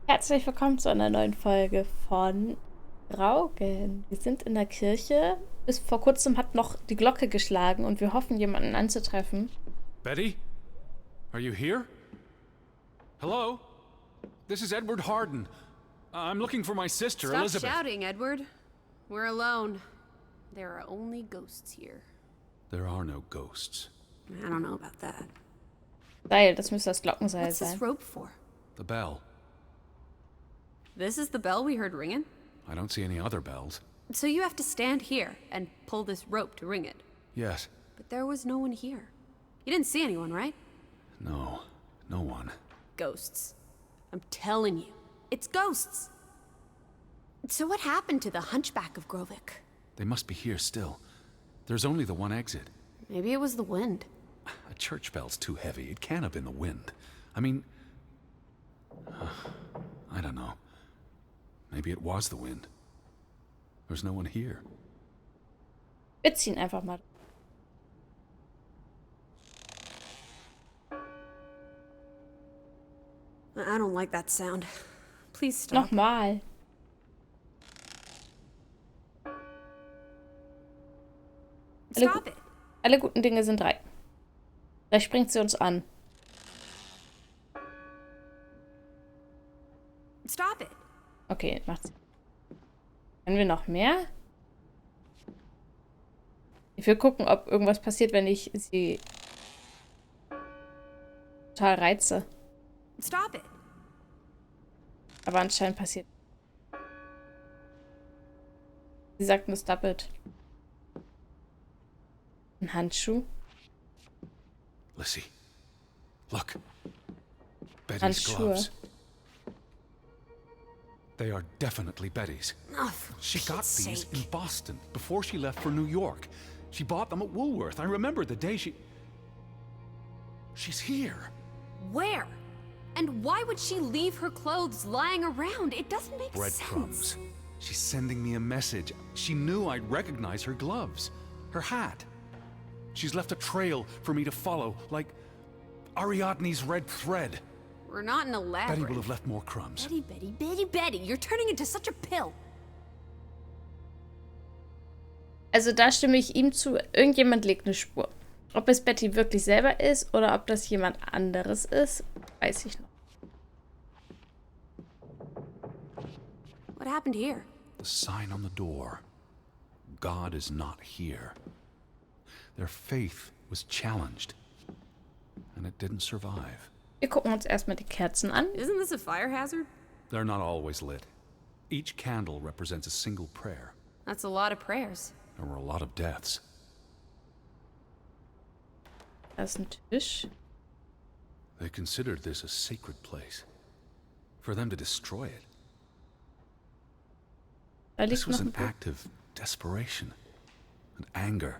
Herzlich willkommen zu einer neuen Folge von Draugen. Wir sind in der Kirche. Bis vor kurzem hat noch die Glocke geschlagen und wir hoffen, jemanden anzutreffen. Betty? Are you here? Hello? This is Edward Harden. I'm looking for my sister, Stop Elizabeth. shouting, Edward. We're alone. There are only ghosts here. There are no ghosts. I don't know about that. Seil, das müsste das Glockenseil What's sein. this rope for? The bell. This is the bell we heard ringing? I don't see any other bells. So you have to stand here and pull this rope to ring it. Yes. But there was no one here. You didn't see anyone, right? No. No one. Ghosts. I'm telling you. It's ghosts. So what happened to the hunchback of Graavik? They must be here still. There's only the one exit. Maybe it was the wind. A church bell's too heavy. It can't have been the wind. I mean... I don't know. Maybe it was the wind. There's no one here. Wir ziehen einfach mal. I don't like that sound. Please stop. Nochmal. Stop it. Alle guten Dinge sind drei. Vielleicht springt sie uns an. Stop it. Okay, macht's. Können wir noch mehr? Ich will gucken, ob irgendwas passiert, wenn ich sie total reize. Stop it. Aber anscheinend passiert. Sie sagten es doppelt. Ein Handschuh. Lissie. Look. Betty's Handschuhe. gloves. They are definitely Betty's. Oh, for She got Pete's these sake. in Boston before she left for New York. She bought them at Woolworth. I remember the day she... She's here. Where? And why would she leave her clothes lying around? It doesn't make Breadcrumbs. sense. She's sending me a message. She knew I'd recognize her gloves. Her hat. She's left a trail for me to follow, like Ariadne's red thread. We're not in a Betty labyrinth. will have left more crumbs. Betty. You're turning into such a pill. Also da stimme ich ihm zu. Irgendjemand legt eine Spur. Ob es Betty wirklich selber ist oder ob das jemand anderes ist, weiß ich noch. What happened here? The sign on the door. God is not here. Their faith was challenged, and it didn't survive. Wir gucken uns erstmal die Kerzen an. Isn't this a fire hazard? They're not always lit. Each candle represents a single prayer. That's a lot of prayers. There were a lot of deaths. Da ist ein Tisch. They considered this a sacred place. For them to destroy it. Da liegt This was noch ein an Buch. act of desperation and anger.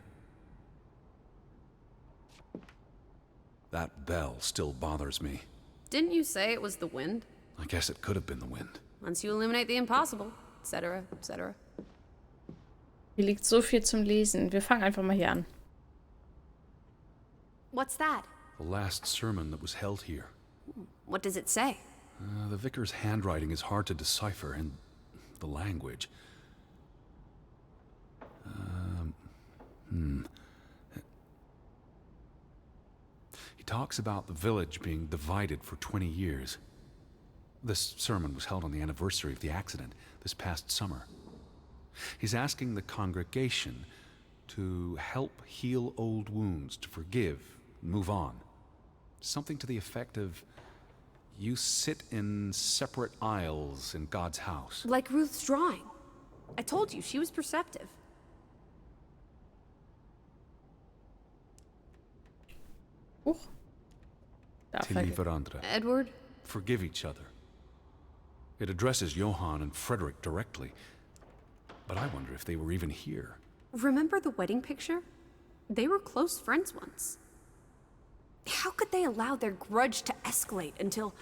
That bell still bothers me. Didn't you say it was the wind? I guess it could have been the wind. Once you eliminate the impossible, etc., etc. Hier liegt so viel zum Lesen. Wir fangen einfach mal hier an. What's that? The last sermon that was held here. What does it say? The vicar's handwriting is hard to decipher, and the language. He talks about the village being divided for 20 years. This sermon was held on the anniversary of the accident this past summer. He's asking the congregation to help heal old wounds, to forgive, move on. Something to the effect of, you sit in separate aisles in God's house. Like Ruth's drawing. I told you, she was perceptive. Huch. Da Tilly Verandra. Edward? Forgive each other. It addresses Johann and Frederick directly. But I wonder if they were even here. Remember the wedding picture? They were close friends once. How could they allow their grudge to escalate until...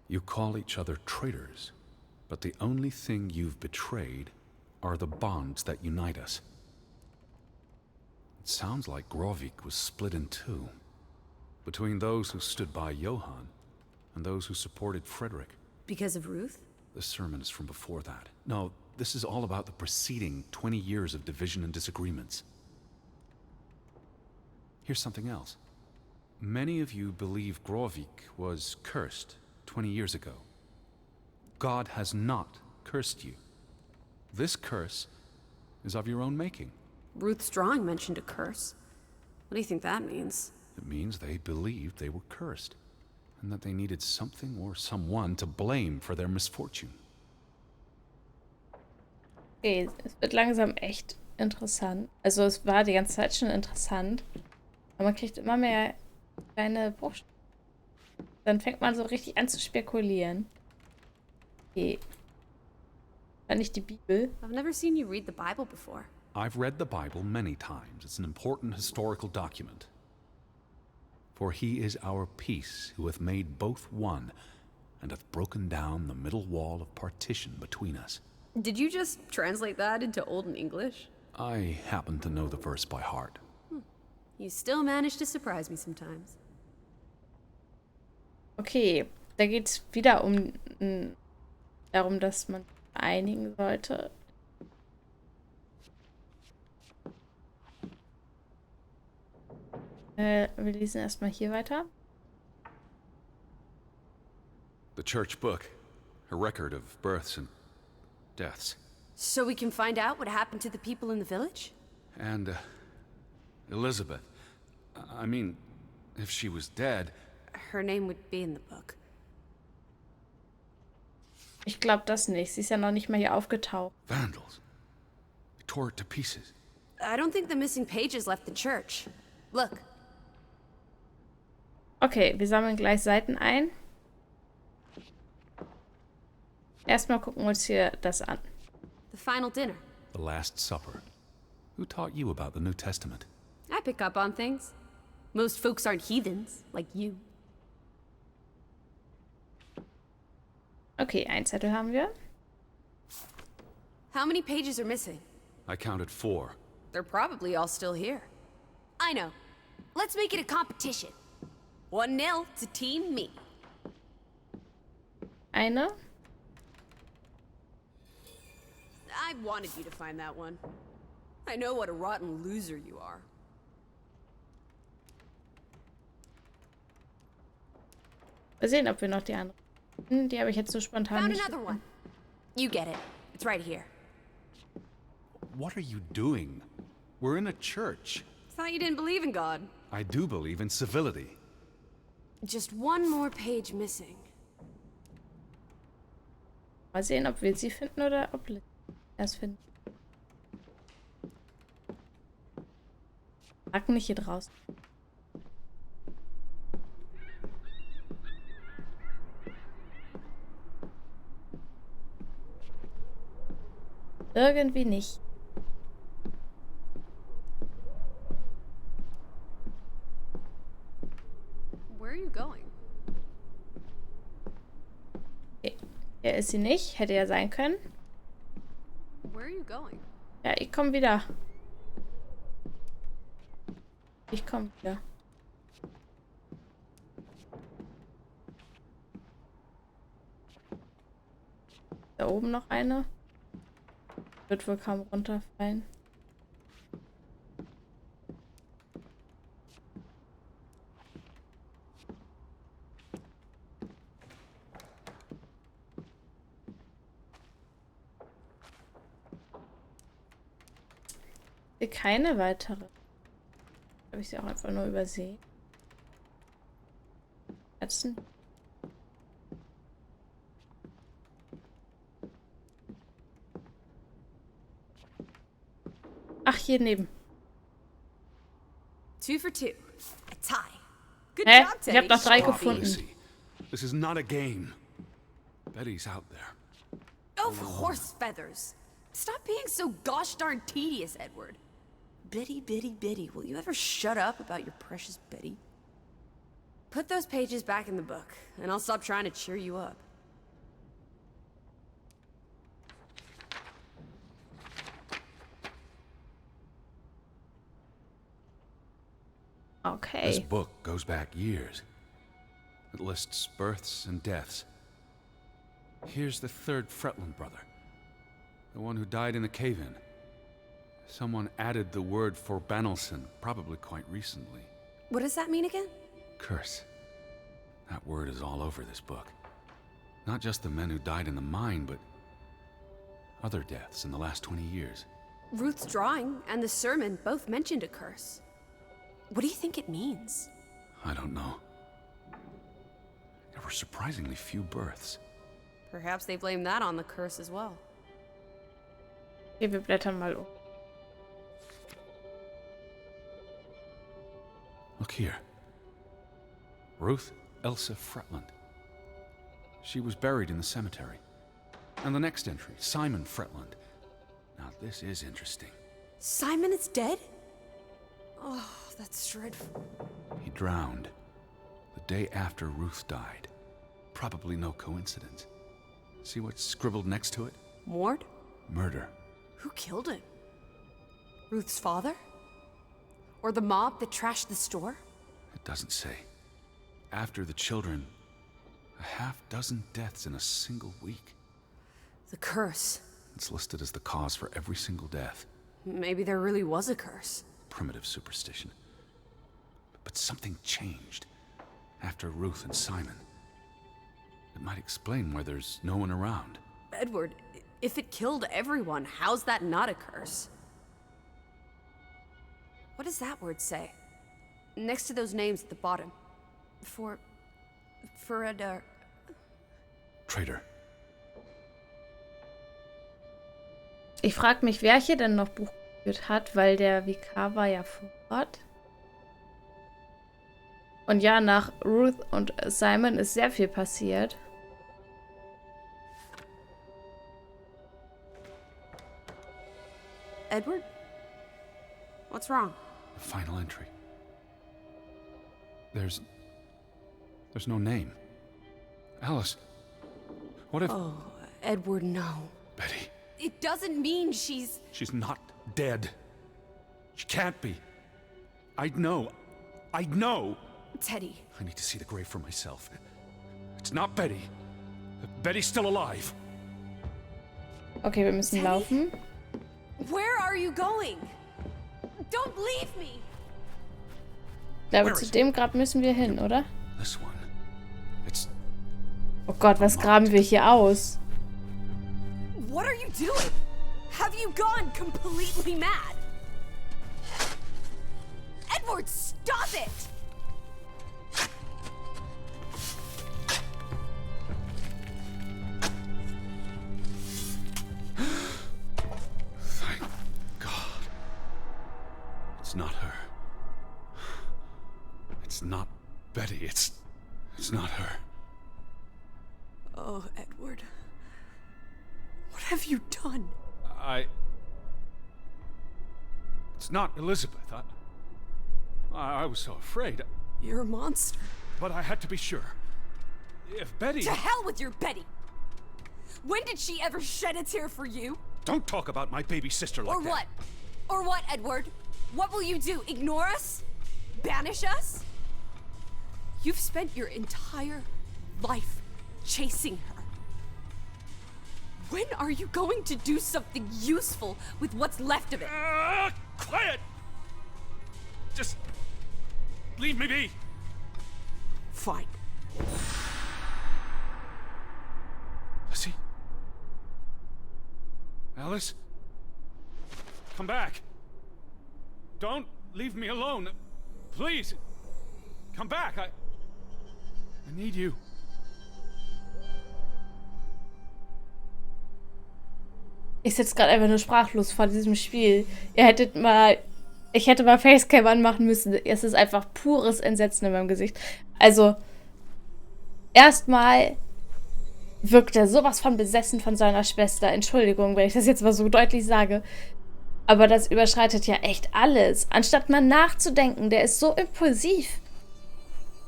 You call each other traitors, but the only thing you've betrayed are the bonds that unite us. It sounds like Graavik was split in two, between those who stood by Johann and those who supported Frederick. Because of Ruth? The sermon is from before that. No, this is all about the preceding 20 years of division and disagreements. Here's something else. Many of you believe Graavik was cursed 20 years ago. God has not cursed you. This curse is of your own making. Ruth's drawing mentioned a curse. What do you think that means? It means they believed they were cursed, and that they needed something or someone to blame for their misfortune. Okay, es wird langsam echt interessant. Also es war die ganze Zeit schon interessant. Aber man kriegt immer mehr kleine Bruchstücke. Dann fängt man so richtig an zu spekulieren. Okay. War nicht die Bibel. I've never seen you read the Bible before. I've read the Bible many times. It's an important historical document. For he is our peace, who hath made both one, and hath broken down the middle wall of partition between us. Did you just translate that into Olden English? I happen to know the verse by heart. You still manage to surprise me sometimes. Okay, da geht es wieder darum, dass man einigen sollte. Wir lesen erstmal hier weiter. The church book, a record of births and deaths. So we can find out what happened to the people in the village? And, Elizabeth. I mean, if she was dead... Her name would be in the book. Ich glaube das nicht. Sie ist ja noch nicht mal hier aufgetaucht. Vandals. They tore it to pieces. I don't think the missing pages left the church. Look. Okay, wir sammeln gleich Seiten ein. Erstmal gucken wir uns hier das an. The final dinner. The Last Supper. Who taught you about the New Testament? I pick up on things. Most folks aren't heathens, like you. Okay, ein Zettel haben wir. How many pages are missing? I counted 4. They're probably all still here. I know. Let's make it a competition. 1-0 to Team Me. Eine. I wanted you to find that one. I know what a rotten loser you are. Mal sehen, ob wir noch die anderen. Die habe ich jetzt so spontan Found nicht. another one. You get it. It's right here. What are you doing? We're in a church. Thought you didn't believe in God. I do believe in civility. Just one more page missing. Mal sehen, ob wir sie finden oder ob wir es finden. Packen nicht hier draußen. Irgendwie nicht. Where are you going? Okay. Hier ist sie nicht. Hätte ja sein können. Where are you going? Ja, ich komme wieder. Ich komme wieder. Da oben noch eine. Wird wohl kaum runterfallen. Hier keine weitere. Habe ich sie auch einfach nur übersehen. Herzen. Ach, hier neben. 2 for 2. A tie. Good Hä? job, Ich Teddy. habe noch 3 Stop, gefunden. Lissie. This is not a game. Betty's out there. Oh, for horse feathers. Stop being so gosh darn tedious, Edward. Betty, Betty, Betty, will you ever shut up about your precious Betty? Put those pages back in the book, and I'll stop trying to cheer you up. Okay. This book goes back years. It lists births and deaths. Here's the third Fretland brother. The one who died in the cave-in. Someone added the word for Banelson, probably quite recently. What does that mean again? Curse. That word is all over this book. Not just the men who died in the mine, but other deaths in the last 20 years. Ruth's drawing and the sermon both mentioned a curse. What do you think it means? I don't know. There were surprisingly few births. Perhaps they blame that on the curse as well. Okay, wir blättern mal um. Look here. Ruth Elsa Fretland. She was buried in the cemetery. And the next entry, Simon Fretland. Now this is interesting. Simon is dead? Oh, that's dreadful. He drowned the day after Ruth died. Probably no coincidence. See what's scribbled next to it? Mord? Murder. Who killed him? Ruth's father? Or the mob that trashed the store? It doesn't say. After the children, a half-dozen deaths in a single week. The curse. It's listed as the cause for every single death. Maybe there really was a curse. Primitive superstition. But something changed after Ruth and Simon. It might explain why there's no one around. Edward, if it killed everyone, how's that not a curse? What does that word say? Next to those names at the bottom. For a Traitor. Ich frage mich, wer hier denn noch Buch geführt hat, weil der Vikar war ja vor Ort. Und ja, nach Ruth und Simon ist sehr viel passiert. Edward? What's wrong? The final entry. There's no name. Alice, what if... Oh, Edward, no. Betty. It doesn't mean she's... She's not dead. She can't be. I know. Teddy. I need to see the grave for myself. It's not Betty. Betty's still alive. Okay, wir müssen Teddy? laufen. Where are you going? Don't leave me! Ich glaube, zu dem Grab müssen wir hin, oder? This one. It's... Oh Gott, was graben wir hier aus? What are you doing? Have you gone completely mad? Edward, stop it! Thank God. It's not her. It's not Betty. It's not her. Oh, Edward. What have you done? It's not Elizabeth. I was so afraid. You're a monster. But I had to be sure. If Betty... To hell with your Betty! When did she ever shed a tear for you? Don't talk about my baby sister like that. Or what? Or what, Edward? What will you do? Ignore us? Banish us? You've spent your entire life chasing her. When are you going to do something useful with what's left of it? Quiet! Just leave me be. Fine. Lissie? Alice? Come back. Don't leave me alone. Please. Come back. I need you. Ich sitze gerade einfach nur sprachlos vor diesem Spiel. Ich hätte mal Facecam anmachen müssen. Es ist einfach pures Entsetzen in meinem Gesicht. Also, erstmal wirkt er sowas von besessen von seiner Schwester. Entschuldigung, wenn ich das jetzt mal so deutlich sage. Aber das überschreitet ja echt alles. Anstatt mal nachzudenken, der ist so impulsiv.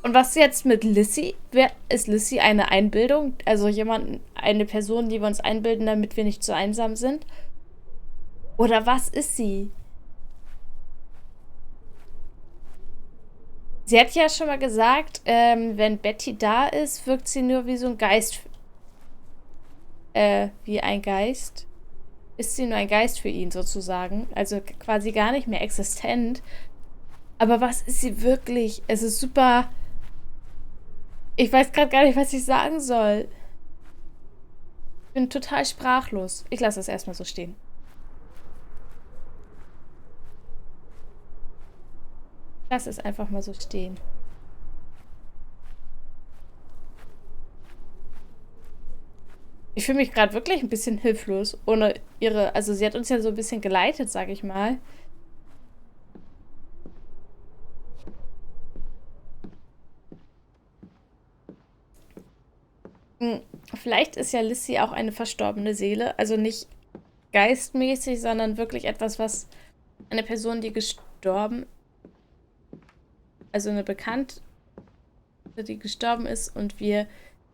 Und was jetzt mit Lissie? Ist Lissie eine Einbildung? Also eine Person, die wir uns einbilden, damit wir nicht zu einsam sind? Oder was ist sie? Sie hat ja schon mal gesagt, wenn Betty da ist, wirkt sie nur wie so ein Geist. Wie ein Geist. Ist sie nur ein Geist für ihn sozusagen. Also quasi gar nicht mehr existent. Aber was ist sie wirklich? Es ist super. Ich weiß gerade gar nicht, was ich sagen soll. Ich bin total sprachlos. Ich lasse es erstmal so stehen. Lass es einfach mal so stehen. Ich fühle mich gerade wirklich ein bisschen hilflos. Ohne ihre. Also, sie hat uns ja so ein bisschen geleitet, sag ich mal. Vielleicht ist ja Lissie auch eine verstorbene Seele. Also nicht geistmäßig, sondern wirklich etwas, was eine Person, die gestorben, also eine Bekannte, die gestorben ist und wir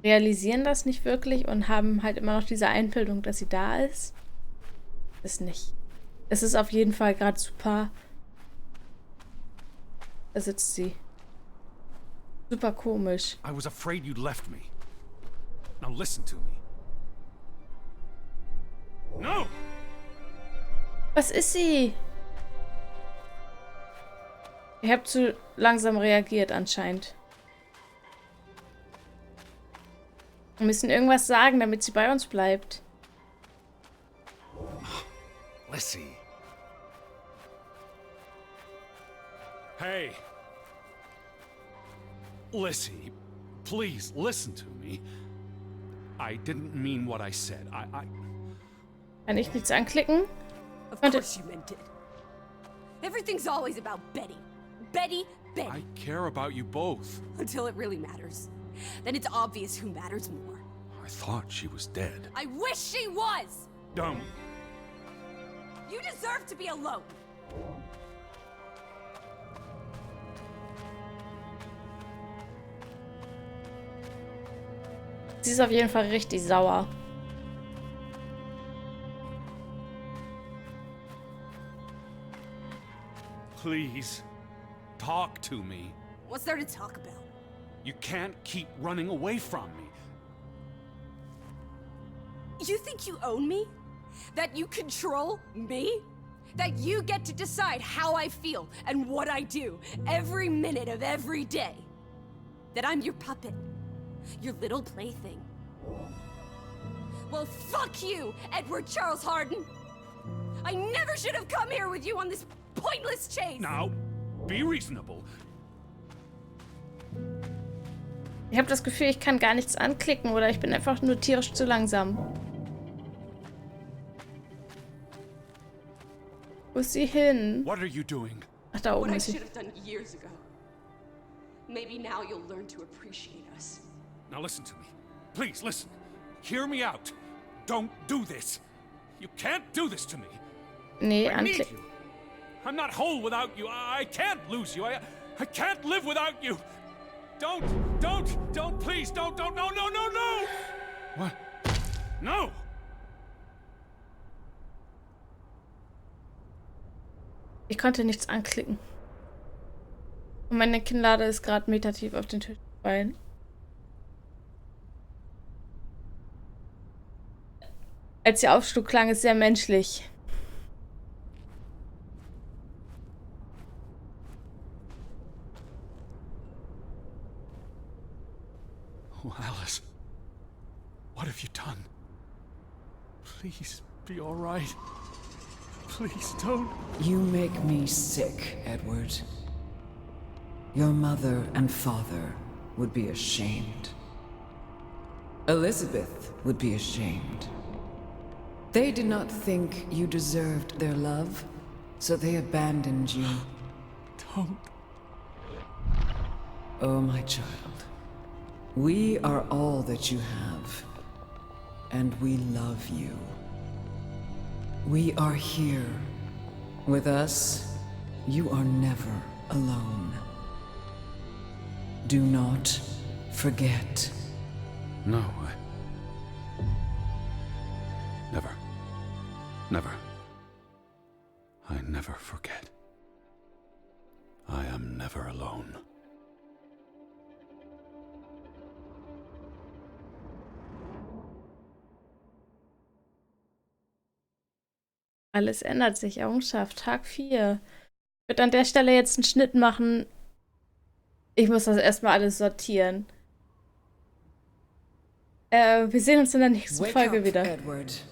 realisieren das nicht wirklich und haben halt immer noch diese Einbildung, dass sie da ist. Ist nicht. Es ist auf jeden Fall gerade super. Da sitzt sie. Super komisch. I was afraid you'd left me. Now listen to me. No! Was ist sie? Ihr habt zu langsam reagiert anscheinend. Wir müssen irgendwas sagen, damit sie bei uns bleibt. Lissie. Hey. Lissie, please listen to me. I didn't mean what I said. Kann ich nichts anklicken? Of course you meant it. Everything's always about Betty. Betty, Betty. I care about you both. Until it really matters. Then it's obvious who matters more. I thought she was dead. I wish she was! Don't. You deserve to be alone. Sie ist auf jeden Fall richtig sauer. Please, talk to me. What's there to talk about? You can't keep running away from me. You think you own me? That you control me? That you get to decide how I feel and what I do every minute of every day? That I'm your puppet? Your little plaything? Well, fuck you, Edward Charles Harden! I never should have come here with you on this pointless chase! Now, be reasonable. Ich habe das Gefühl, ich kann gar nichts anklicken oder ich bin einfach nur tierisch zu langsam. Wo ist sie hin? What are you doing? Ach, da oben What I ist sie. should have done years ago. Maybe now you'll learn to appreciate us. Now listen to me. Please, listen. Hear me out. Don't do this. You can't do this to me. Nee, I need anklicken. you. I'm not whole without you. I can't lose you. I can't live without you. Don't, please, don't, no. What? No! Ich konnte nichts anklicken. Und meine Kinnlade ist gerade metertief auf den Tisch gefallen. Als sie aufschlug, klang es sehr menschlich. Oh, Alice. What have you done? Please, be all right. Please, don't. You make me sick, Edward. Your mother and father would be ashamed. Elizabeth would be ashamed. They did not think you deserved their love, so they abandoned you. Don't. Oh, my child. We are all that you have, and we love you. We are here. With us, you are never alone. Do not forget. No, Never. Never. I never forget. I am never alone. Alles ändert sich. Errungenschaft, Tag 4. Ich würde an der Stelle jetzt einen Schnitt machen. Ich muss das erstmal alles sortieren. Wir sehen uns in der nächsten Folge wieder. Edward.